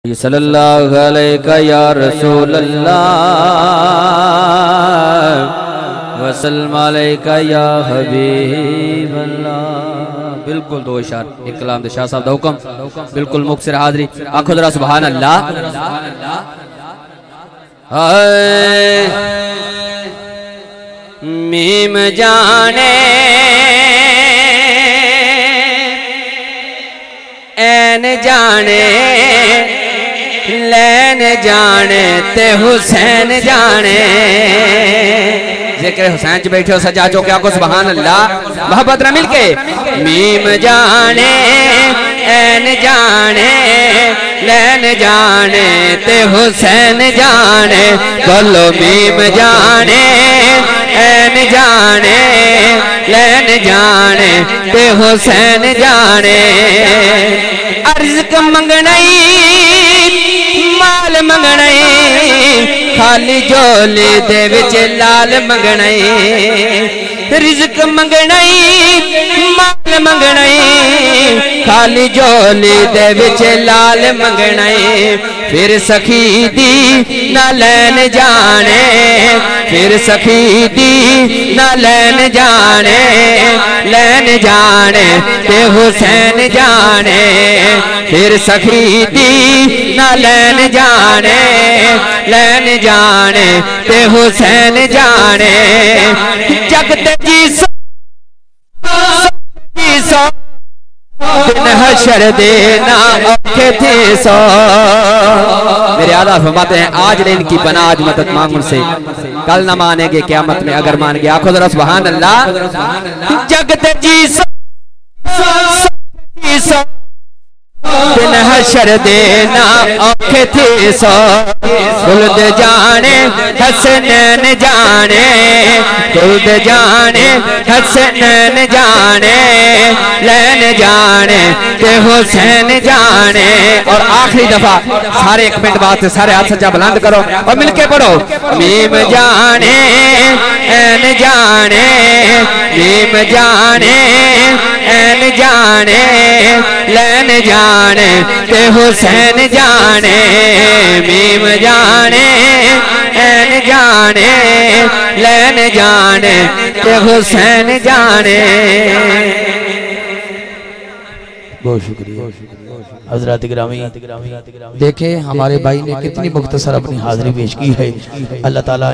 सल्लल्लाहु अलैका या रसूल अल्लाह वसल्लम अलैका या हबीब अल्लाह। बिल्कुल दो इशार एक कलाम दे शाह साहब दा हुक्म बिल्कुल मुक्सिर हाज़री आखो जरा सुभान अल्लाह। हाय मीम जाने ऐन जाने लैन जाने ते हुसैन जाने। जिक्र हुसैन च बैठे हो सजा चो क्या को सुभान अल्लाह मोहब्बत न मिलके। मीम जाने ऐन जाने लैन जाने ते हुसैन जाने। बोलो मीम जाने ऐन जाने लैन जाने ते हुसैन जाने। अर्ज़ मंगनई माल मंगनई खाली झोली दे विच लाल मंगनई। रिज़्क मंगनई माल मंगनई खाली झोली दे विच लाल मंगनई। फिर सखी दी ना लैन जाने फिर सखी दी ना लैन जाने लैन जाने ते हुसैन जाने। फिर सखी दी ना लैन जाने लैन जाने ते हुसैन जाने। जगत जी सो दिन हशर देना औखे थे सो। मेरे आला फरमाते हैं आज ने इनकी पनाह आज मदद मांग उनसे कल न मानेंगे क़यामत में अगर मान गए। आखो जरा सुभान अल्लाह। जगत जी सो दिन हशर देना औखे थे सो। खुल्द जाने हसनैन जाने खुल्द जाने हसनैन जाने लैन जाने ते हुसैन जाने। और आखिरी दफा सारे एक मिनट बाद सारे हाथ सज्जा बुलंद करो और मिलके पढ़ो। मीम जाने ऐन जाने मीम जाने ऐन जाने लैन जाने ते हुसैन जाने। मीम जाने ऐन जाने लैन जाने ते हुसैन जाने। बहुत शुक्रिया हज़रात गिरामी। देखे हमारे भाई ने कितनी मुख्तसर अपनी हाज़िरी पेश की है। अल्लाह ताला